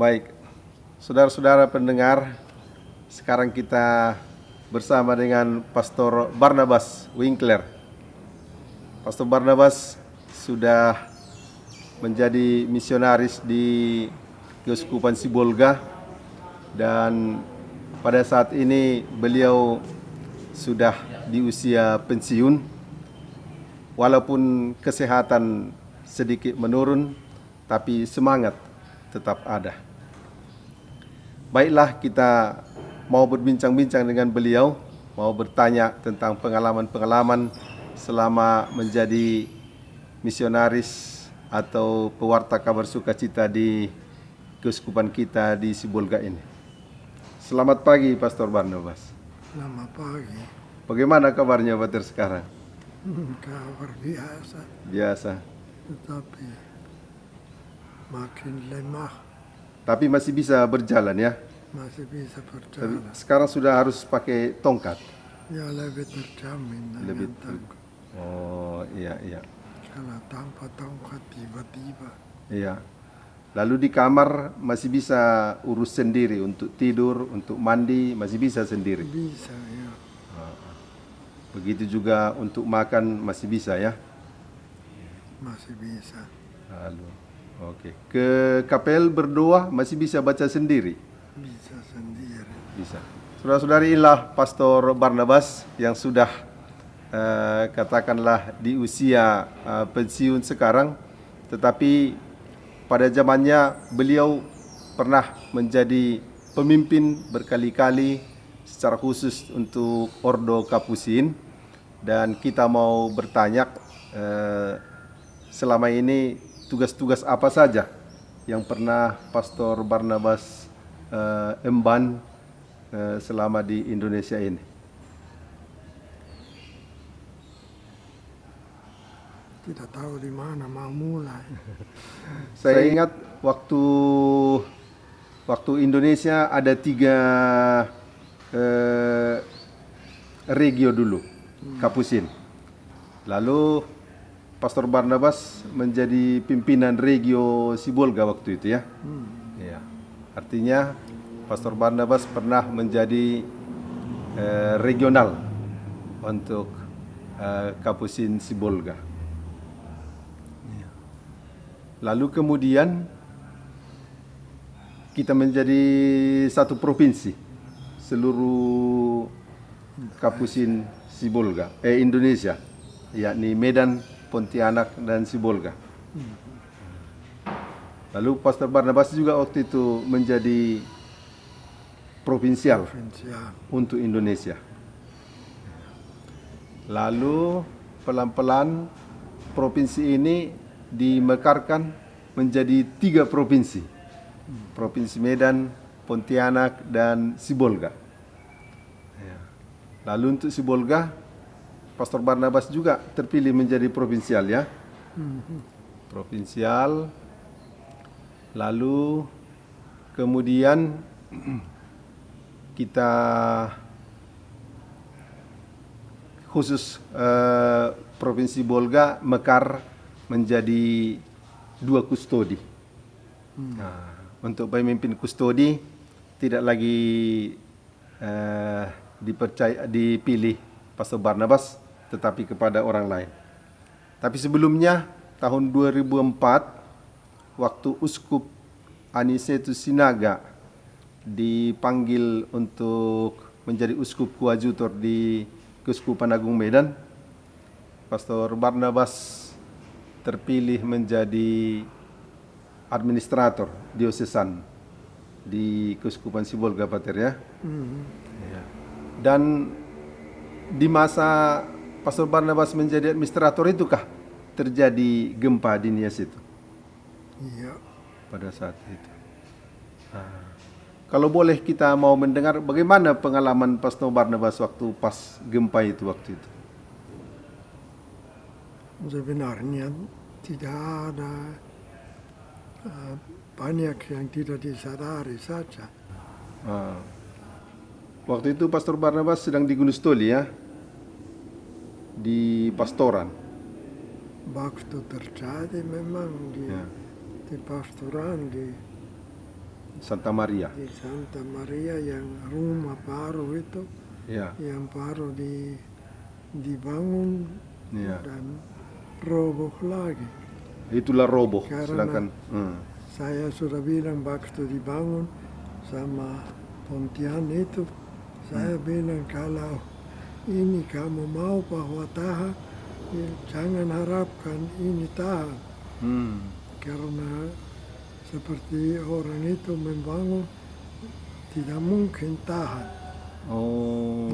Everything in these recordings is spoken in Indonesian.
Baik, saudara-saudara pendengar, sekarang kita bersama dengan Pastor Barnabas Winkler. Pastor Barnabas sudah menjadi misionaris di Keuskupan Sibolga dan pada saat ini beliau sudah di usia pensiun. Walaupun kesehatan sedikit menurun, tapi semangat tetap ada. Baiklah, kita mau berbincang-bincang dengan beliau, mau bertanya tentang pengalaman-pengalaman selama menjadi misionaris atau pewarta kabar sukacita di keuskupan kita di Sibolga ini. Selamat pagi, Pastor Barnabas. Selamat pagi. Bagaimana kabarnya Pater sekarang? Kabar biasa, Biasa. tetapi makin lemah, Tapi masih bisa berjalan ya? masih bisa Tapi berjalan. sekarang sudah harus pakai tongkat. Ya lebih terjamin Lebih dengan tangguh. Oh, iya. Kalau tanpa tongkat tiba-tiba Iya. Lalu di kamar masih bisa urus sendiri untuk tidur, untuk mandi, masih bisa sendiri. bisa ya. Begitu juga untuk makan masih bisa ya. Masih bisa. Lalu, oke. Ke kapel berdoa masih bisa baca sendiri. Bisa sendiri. Bisa. Saudara-saudari, inilah Pastor Barnabas yang sudah katakanlah di usia pensiun sekarang, tetapi pada zamannya beliau pernah menjadi pemimpin berkali-kali secara khusus untuk Ordo Kapusin, dan kita mau bertanya selama ini tugas-tugas apa saja yang pernah Pastor Barnabas emban selama di Indonesia ini. Tidak tahu di mana mau mulai. Saya ingat waktu Indonesia ada 3 regio dulu, Kapusin. Lalu Pastor Barnabas menjadi pimpinan regio Sibolga waktu itu ya. Ya. Artinya Pastor Barnabas pernah menjadi regional untuk Kapusin Sibolga. Lalu kemudian kita menjadi satu provinsi seluruh Kapusin Sibolga, Indonesia, yakni Medan, Pontianak, dan Sibolga. Lalu Pastor Barnabas juga waktu itu menjadi provinsial Provinsial. untuk Indonesia. Lalu pelan-pelan provinsi ini dimekarkan menjadi 3 provinsi. Provinsi Medan, Pontianak, dan Sibolga. Lalu untuk Sibolga, Pastor Barnabas juga terpilih menjadi provinsial ya. Provinsial. Lalu kemudian kita khusus Provinsi Bolga mekar menjadi 2 kustodi. Nah, untuk pemimpin kustodi tidak lagi dipilih Pastor Barnabas, tetapi kepada orang lain. Tapi sebelumnya tahun 2004 waktu Uskup Anisetus Sinaga dipanggil untuk menjadi uskup koadjutor di Keuskupan Agung Medan, Pastor Barnabas terpilih menjadi administrator diosesan di Keuskupan Sibolga, Pater ya. Ya. Dan di masa Pastor Barnabas menjadi administrator itukah terjadi gempa di Nias itu? Iya. Pada saat itu. Kalau boleh kita mau mendengar bagaimana pengalaman Pastor Barnabas waktu pas gempa itu waktu itu. Sebenarnya tidak ada banyak yang tidak disadari saja. Waktu itu Pastor Barnabas sedang di Gunung Stoli ya, di pastoran. Waktu terjadi memang di pastoran di Santa Maria. di Santa Maria yang rumah baru itu, Ya, yang baru dibangun ya. dan roboh lagi. Itulah roboh. Karena- Sedangkan Saya sudah bilang waktu dibangun sama Pontian itu, saya bilang kalau ini kamu mau bahwa tahan, ya jangan harapkan ini tahan. Karena seperti orang itu membangun tidak mungkin tahan. Oh,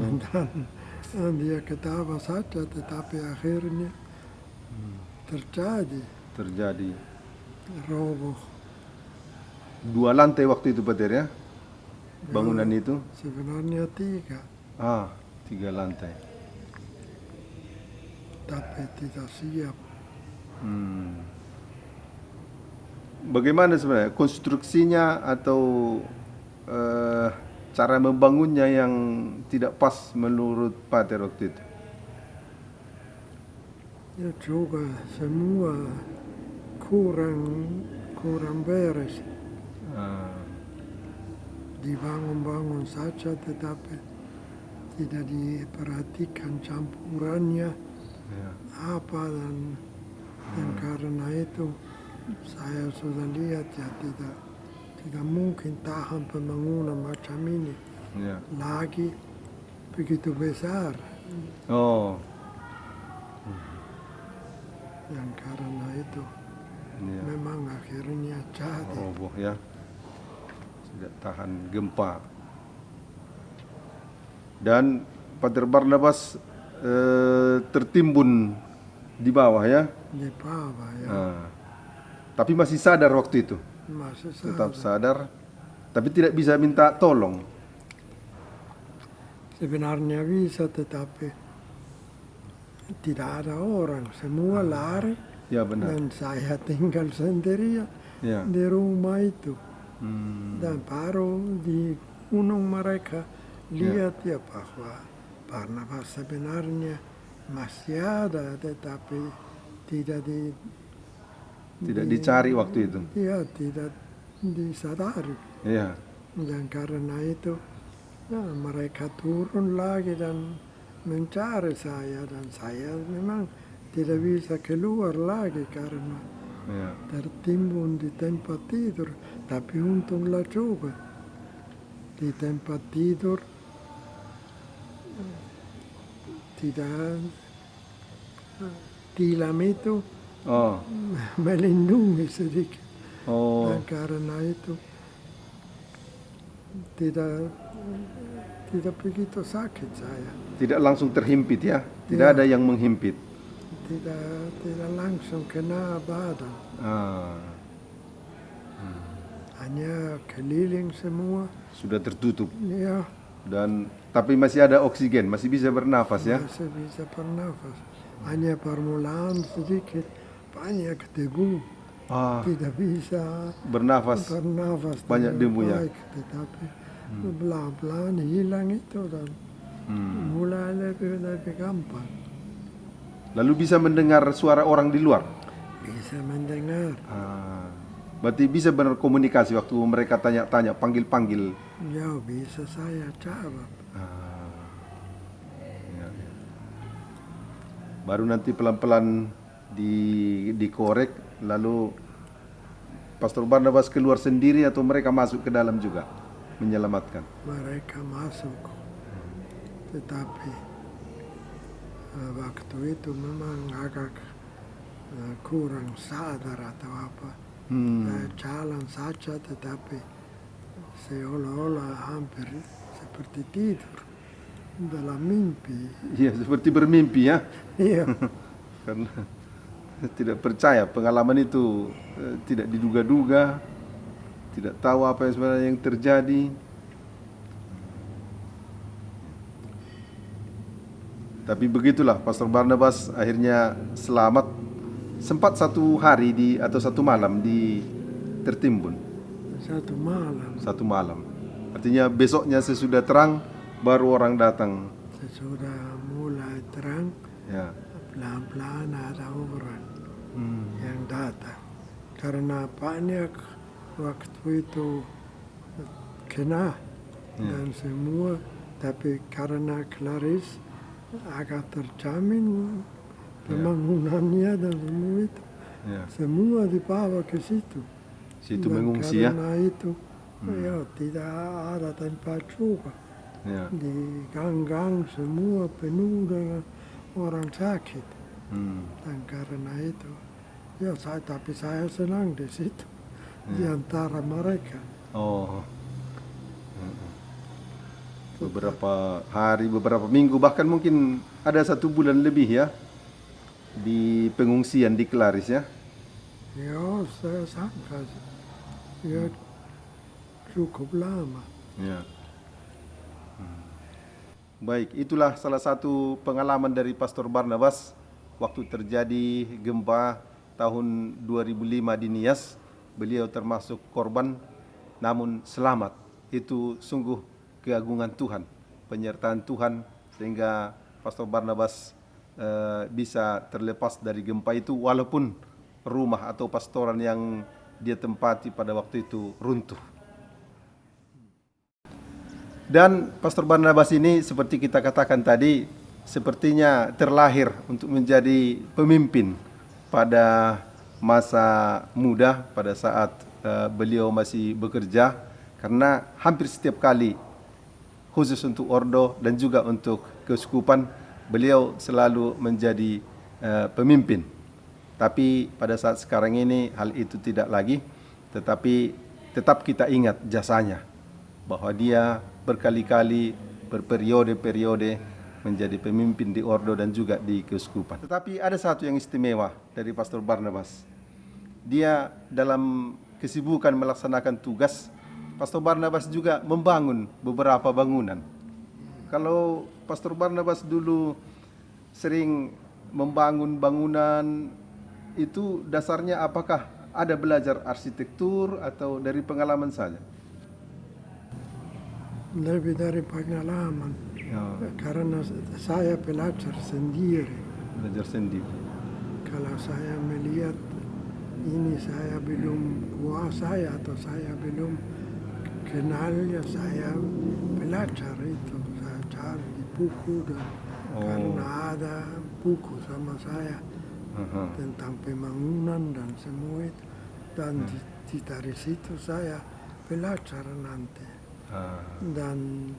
Dan dia ketawa saja, tetapi akhirnya terjadi roboh. 2 lantai waktu itu Pater ya, bangunan itu. Sebenarnya 3, 3 lantai. tapi tidak siap. Bagaimana sebenarnya konstruksinya atau cara membangunnya yang tidak pas menurut Pater waktu itu? Ya juga semua kurang beres. Dibangun-bangun saja, tetapi tidak diperhatikan campurannya Ya. apa, dan karena itu saya sudah lihat ya tidak mungkin tahan pembangunan macam ini Ya. lagi begitu besar, Oh, dan karena itu ya. memang akhirnya jadi. Roboh ya, tidak tahan gempa. Dan Pater Barnabas tertimbun di bawah ya. Di bawah ya, Tapi masih sadar waktu itu, masih tetap sadar. sadar, tapi tidak bisa minta tolong. Sebenarnya bisa, tetapi tidak ada orang, semua lari. Ya benar. Dan saya tinggal sendirian Ya. di rumah itu. Dan baru di gunung mereka lihat ya bahwa Barnabas sebenarnya masih ada, tetapi tidak dicari waktu itu. Ya, tidak disadari. Ya. Dan karena itu ya, mereka turun lagi dan mencari saya, dan saya memang tidak bisa keluar lagi karena Ya. tertimbun di tempat tidur. Tapi untunglah juga di tempat tidur tidak, tilam itu Oh. melindungi sedikit. Oh. Dan karena itu tidak begitu sakit saya. Tidak langsung terhimpit ya. Tidak Ya. ada yang menghimpit. Tidak langsung kena badan. Hanya keliling semua. Sudah tertutup. Ya, Dan tapi masih ada oksigen, masih bisa bernafas ya. masih bisa bernafas. Hanya permulaan sedikit banyak debu. Tidak bisa Bernafas. bernafas banyak dengan debu ya. baik, tetapi pelan-pelan hilang itu dan mulai lebih gampang. Lalu bisa mendengar suara orang di luar. Bisa mendengar. Berarti bisa berkomunikasi waktu mereka tanya-tanya, panggil-panggil. Ya, bisa saya jawab. Ya. Baru nanti pelan-pelan dikorek, lalu Pastor Barnabas keluar sendiri atau mereka masuk ke dalam juga menyelamatkan. Mereka masuk, tetapi waktu itu memang agak kurang sadar atau apa. Saya jalan saja, tetapi seolah-olah hampir seperti tidur dalam mimpi. Iya, seperti bermimpi ya. Iya, Karena tidak percaya pengalaman itu, tidak diduga-duga, tidak tahu apa yang sebenarnya yang terjadi. Tapi begitulah Pastor Barnabas akhirnya selamat. Sempat 1 hari atau 1 malam tertimbun. 1 malam. 1 malam. Artinya besoknya sesudah terang baru orang datang. Sesudah mulai terang, Ya. pelan-pelan ada orang yang datang. Karena banyak waktu itu kena dan semua, tapi karena Claris agak terjamin pembangunannya dan semua itu, Ya. semua dibawa ke situ. Situ Dan mengungsi ya. karena itu ya tidak ada tempat juga. Ya. Di gang-gang semua penuh dengan orang sakit. Dan karena itu, ya tapi saya senang di situ, di antara mereka. Oh. Beberapa hari, beberapa minggu, bahkan mungkin ada 1 bulan lebih ya di pengungsian di Klaris ya. Ya, saya sangka ya cukup lama. Ya. Baik, itulah salah satu pengalaman dari Pastor Barnabas waktu terjadi gempa tahun 2005 di Nias. Beliau termasuk korban, namun selamat. Itu sungguh keagungan Tuhan, penyertaan Tuhan, sehingga Pastor Barnabas bisa terlepas dari gempa itu, walaupun rumah atau pastoran yang dia tempati pada waktu itu runtuh. Dan Pastor Barnabas ini seperti kita katakan tadi, sepertinya terlahir untuk menjadi pemimpin pada masa muda, pada saat beliau masih bekerja, karena hampir setiap kali, khusus untuk ordo dan juga untuk keuskupan, beliau selalu menjadi pemimpin. Tapi pada saat sekarang ini hal itu tidak lagi, tetapi tetap kita ingat jasanya, bahwa dia berkali-kali berperiode-periode menjadi pemimpin di ordo dan juga di keuskupan. Tetapi ada satu yang istimewa dari Pastor Barnabas. Dia dalam kesibukan melaksanakan tugas, Pastor Barnabas juga membangun beberapa bangunan. Kalau Pastor Barnabas dulu sering membangun bangunan, itu dasarnya apakah ada belajar arsitektur atau dari pengalaman saja? Lebih dari pengalaman, karena saya belajar sendiri. Belajar sendiri. Kalau saya melihat ini saya belum kuasai atau saya belum kenal, ya saya belajar itu. Saya cari di buku dan karena ada buku sama saya tentang pembangunan dan semua itu. Dan dari situ saya belajar nanti. Dan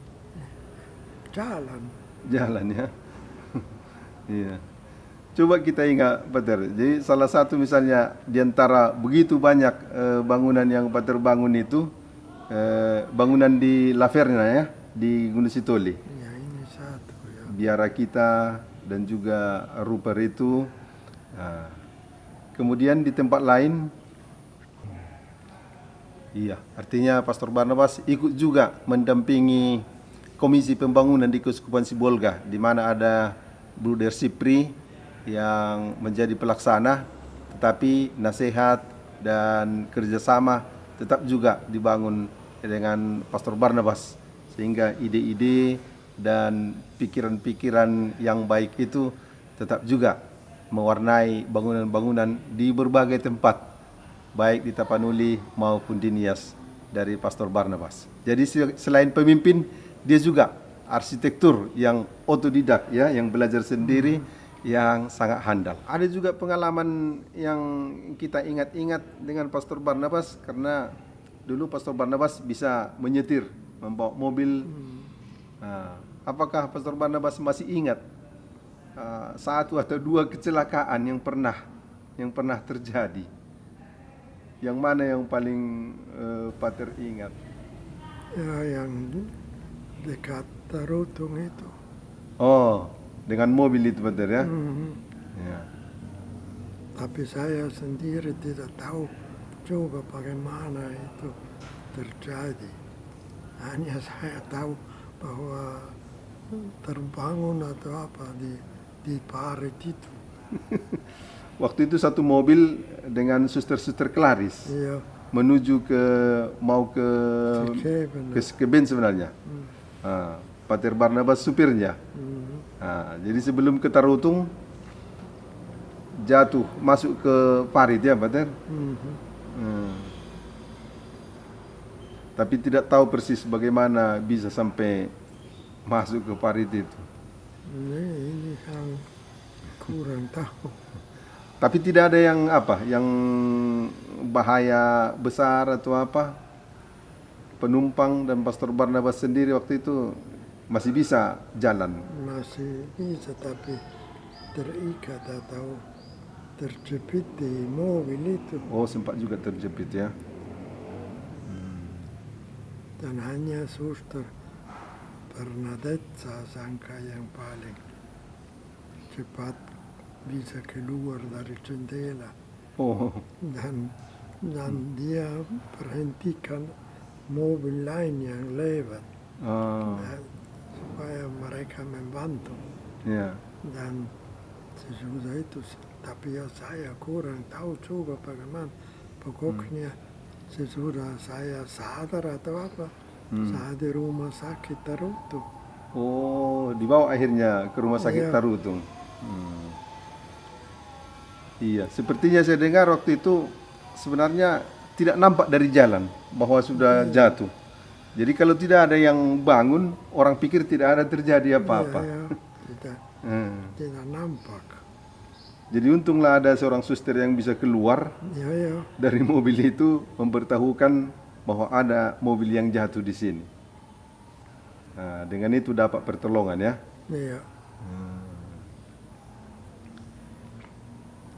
jalan ya. Iya. Coba kita ingat, Pater. Jadi salah satu misalnya di antara begitu banyak bangunan yang Pater bangun itu, bangunan di Laverna ya, di Gunung Sitoli. ya, ini satu ya. Biara kita dan juga Ruper itu. Kemudian di tempat lain, iya, artinya Pastor Barnabas ikut juga mendampingi Komisi Pembangunan di Keuskupan Sibolga, di mana ada Bruder Sipri yang menjadi pelaksana, tetapi nasihat dan kerjasama tetap juga dibangun dengan Pastor Barnabas, sehingga ide-ide dan pikiran-pikiran yang baik itu tetap juga mewarnai bangunan-bangunan di berbagai tempat, baik di Tapanuli maupun di Nias dari Pastor Barnabas. Jadi selain pemimpin, dia juga arsitektur yang otodidak ya, yang belajar sendiri, yang sangat handal. Ada juga pengalaman yang kita ingat-ingat dengan Pastor Barnabas, karena dulu Pastor Barnabas bisa menyetir, membawa mobil. Apakah Pastor Barnabas masih ingat 1 atau 2 kecelakaan yang pernah terjadi? Yang mana yang paling Pater ingat? Ya, yang dekat Tarutung itu. Oh, dengan mobil itu Pater ya? Ya. Tapi saya sendiri tidak tahu juga bagaimana itu terjadi. Hanya saya tahu bahwa terbangun atau apa di parit itu. Waktu itu satu mobil dengan suster-suster Klaris, Iya, menuju mau ke Sekeben sebenarnya. Pater Barnabas supirnya. Jadi sebelum ke Tarutung, jatuh masuk ke parit ya Pater. Tapi tidak tahu persis bagaimana bisa sampai masuk ke parit itu. Ini yang kurang tahu. Tapi tidak ada yang apa, yang bahaya besar atau apa? Penumpang dan Pastor Barnabas sendiri waktu itu masih bisa jalan. Masih bisa tapi terikat atau terjepit di mobil itu. Oh, sempat juga terjepit ya. Dan hanya suster Bernadette saya sangka yang paling cepat bisa keluar dari jendela. Oh, Dan dia berhentikan mobil lain yang lewat supaya mereka membantu. ya. Dan sesudah itu, tapi ya saya kurang tahu juga bagaimana. Pokoknya sesudah saya sadar atau apa, saya di rumah sakit Tarutung. Oh, dibawa akhirnya ke rumah sakit Iya. Tarutung. Iya, sepertinya saya dengar waktu itu sebenarnya tidak nampak dari jalan bahwa sudah jatuh. Jadi kalau tidak ada yang bangun, orang pikir tidak ada terjadi apa-apa. Ya, tidak nampak. Jadi untunglah ada seorang suster yang bisa keluar Ya. dari mobil itu memberitahukan bahwa ada mobil yang jatuh di sini. Nah, dengan itu dapat pertolongan ya. Iya.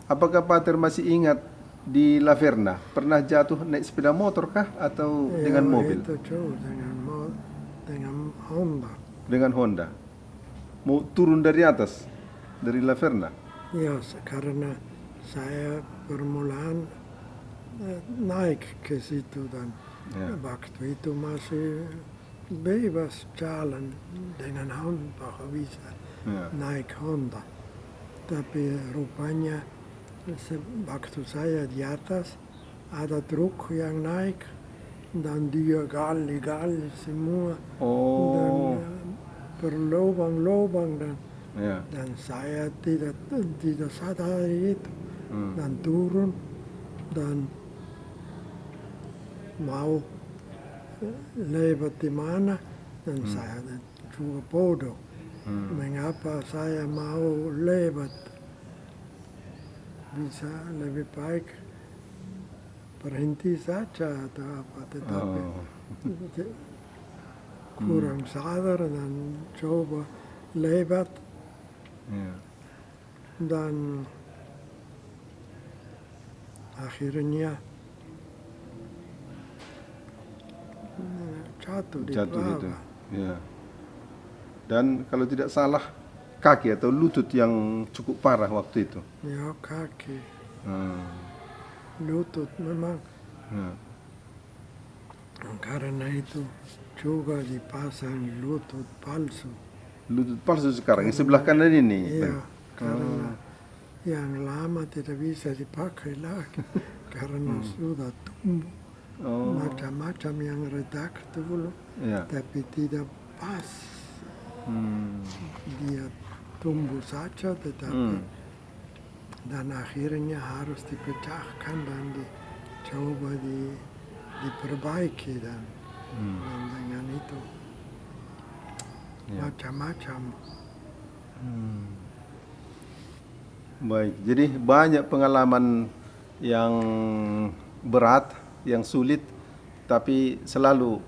Apakah Pater masih ingat di Laverna pernah jatuh naik sepeda motor kah atau dengan mobil? Itu juga dengan Honda. Dengan Honda. Mau turun dari atas dari Laverna? Ya, karena saya permulaan naik ke situ dan Ya. waktu itu masih bebas jalan dengan Honda bisa Ya. naik Honda. Tapi rupanya waktu saya di atas ada truk yang naik dan dia gali semua Oh, dan berlubang-lubang ya. dan saya tidak sadari itu dan turun dan mau lewat di mana dan saya juga bodoh. Mengapa saya mau lewat? Bisa lebih baik berhenti saja atau apa, tetapi kurang sadar dan coba lewat Ya. dan akhirnya jatuh di Jatuh gitu. bawah. Ya. Dan kalau tidak salah kaki atau lutut yang cukup parah waktu itu. Ya, kaki, Hmm. lutut memang Ya. karena itu juga dipasang lutut palsu. Lutut palsu sekarang yang sebelah kanan ini. Iya, karena yang lama tidak bisa dipakai lagi karena sudah tumbuh Oh, macam-macam yang redak dulu, ya. tapi tidak pas. Dia tumbuh saja, tetapi dan akhirnya harus dipecahkan dan dicoba diperbaiki dan dengan itu macam-macam. Baik, jadi banyak pengalaman yang berat, yang sulit, tapi selalu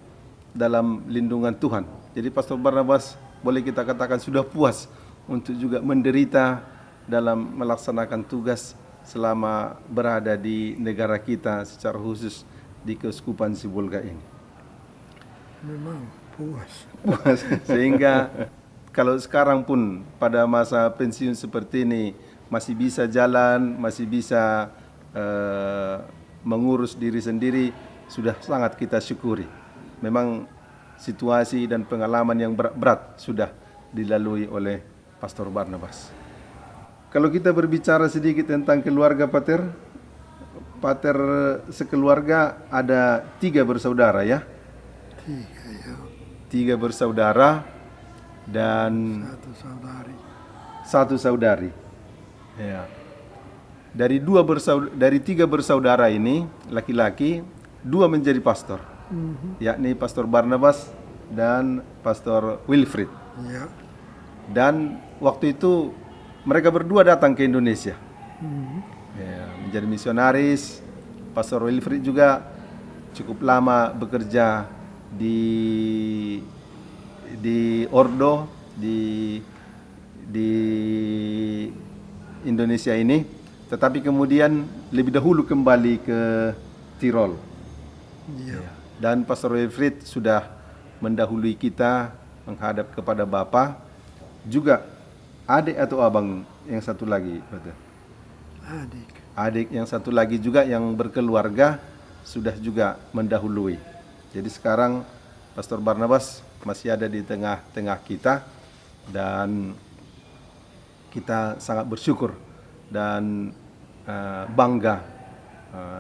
dalam lindungan Tuhan. Jadi Pastor Barnabas boleh kita katakan sudah puas untuk juga menderita dalam melaksanakan tugas selama berada di negara kita, secara khusus di Keuskupan Sibolga ini. Memang puas. Puas. Sehingga kalau sekarang pun pada masa pensiun seperti ini masih bisa jalan, masih bisa mengurus diri sendiri, sudah sangat kita syukuri. Memang situasi dan pengalaman yang berat sudah dilalui oleh Pastor Barnabas. Kalau kita berbicara sedikit tentang keluarga Pater, Pater sekeluarga ada 3 bersaudara ya. 3 ya, 3 bersaudara dan 1 saudari. 1 saudari. Ya. Dari 3 bersaudara ini laki-laki, 2 menjadi pastor. yakni Pastor Barnabas dan Pastor Wilfried. Ya. Dan waktu itu mereka berdua datang ke Indonesia, ya, menjadi misionaris. Pastor Wilfried juga cukup lama bekerja di Ordo di Indonesia ini, tetapi kemudian lebih dahulu kembali ke Tirol. Ya. Dan Pastor Wilfried sudah mendahului kita menghadap kepada Bapa. Juga adik atau abang yang satu lagi, Pak? Adik. Adik yang satu lagi juga yang berkeluarga sudah juga mendahului. Jadi sekarang Pastor Barnabas masih ada di tengah-tengah kita, dan kita sangat bersyukur dan bangga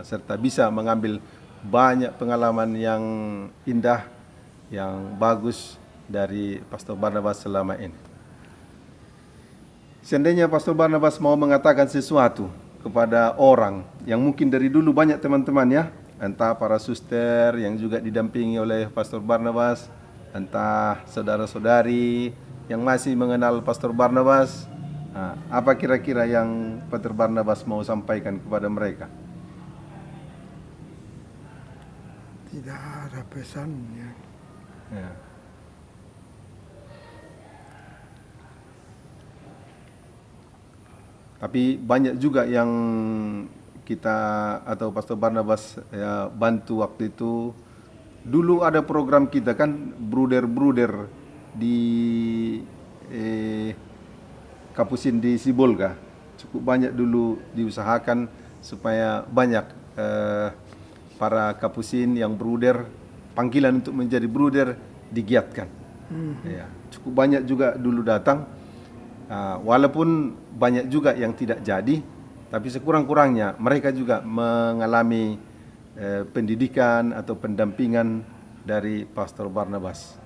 serta bisa mengambil banyak pengalaman yang indah, yang bagus dari Pastor Barnabas selama ini. Seandainya Pastor Barnabas mau mengatakan sesuatu kepada orang yang mungkin dari dulu banyak teman-teman ya, entah para suster yang juga didampingi oleh Pastor Barnabas, entah saudara-saudari yang masih mengenal Pastor Barnabas, apa kira-kira yang Pastor Barnabas mau sampaikan kepada mereka? Tidak ada pesannya. Ya. Tapi banyak juga yang kita atau Pastor Barnabas ya, bantu waktu itu. Dulu ada program kita kan, bruder-bruder di Kapusin di Sibolga. Cukup banyak dulu diusahakan supaya banyak para Kapusin yang bruder, panggilan untuk menjadi bruder digiatkan. Ya, cukup banyak juga dulu datang. Walaupun banyak juga yang tidak jadi, tapi sekurang-kurangnya mereka juga mengalami pendidikan atau pendampingan dari Pastor Barnabas.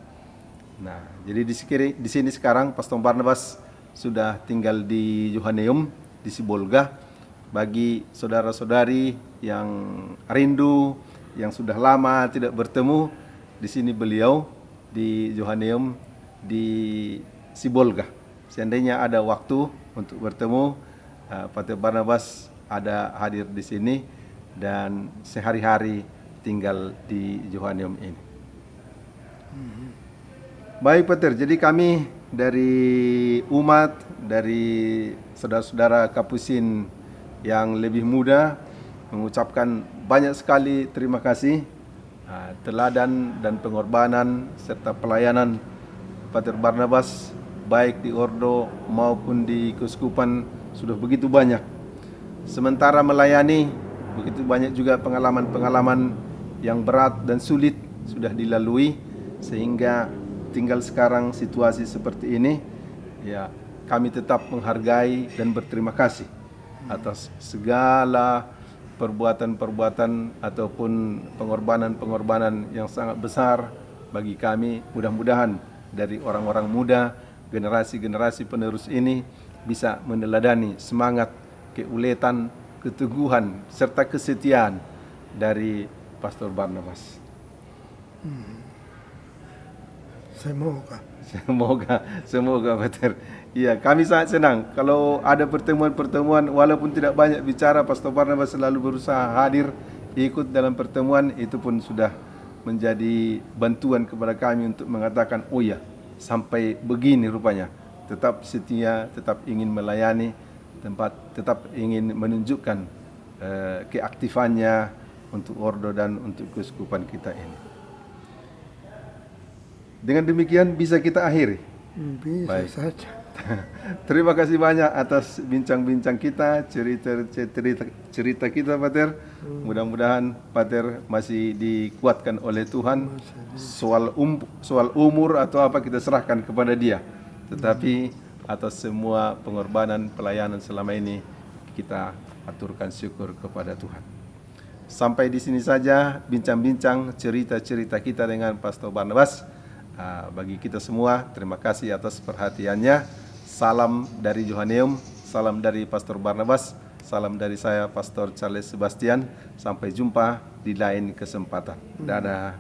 Nah, jadi di sini sekarang Pastor Barnabas sudah tinggal di Johaneum di Sibolga. Bagi saudara-saudari yang rindu, yang sudah lama tidak bertemu, di sini beliau di Johaneum di Sibolga. Seandainya ada waktu untuk bertemu, Pastor Barnabas ada hadir di sini dan sehari-hari tinggal di Johaneum ini. Baik, Peter. Jadi kami dari umat, dari saudara-saudara Kapusin yang lebih muda mengucapkan banyak sekali terima kasih, teladan dan pengorbanan serta pelayanan Pastor Barnabas baik di Ordo maupun di Keuskupan sudah begitu banyak. Sementara melayani, begitu banyak juga pengalaman-pengalaman yang berat dan sulit sudah dilalui, sehingga tinggal sekarang situasi seperti ini, ya kami tetap menghargai dan berterima kasih atas segala perbuatan-perbuatan ataupun pengorbanan-pengorbanan yang sangat besar bagi kami. Mudah-mudahan dari orang-orang muda, generasi-generasi penerus ini bisa meneladani semangat, keuletan, keteguhan, serta kesetiaan dari Pastor Barnabas. Semoga Peter. Iya, kami sangat senang kalau ada pertemuan-pertemuan, walaupun tidak banyak bicara, Pastor Barnabas selalu berusaha hadir, ikut dalam pertemuan. Itu pun sudah menjadi bantuan kepada kami untuk mengatakan, oh ya, sampai begini rupanya, tetap setia, tetap ingin melayani, tetap ingin menunjukkan keaktifannya untuk Ordo dan untuk keuskupan kita ini. Dengan demikian bisa kita akhiri. Bisa Baik. saja. Terima kasih banyak atas bincang-bincang kita, cerita kita, Pater. Mudah-mudahan Pater masih dikuatkan oleh Tuhan. Soal umur atau apa kita serahkan kepada Dia. Tetapi atas semua pengorbanan pelayanan selama ini kita aturkan syukur kepada Tuhan. Sampai di sini saja bincang-bincang cerita-cerita kita dengan Pastor Barnabas. Bagi kita semua, terima kasih atas perhatiannya. Salam dari Johaneum, salam dari Pastor Barnabas, salam dari saya Pastor Charles Sebastian. Sampai jumpa di lain kesempatan. Dadah.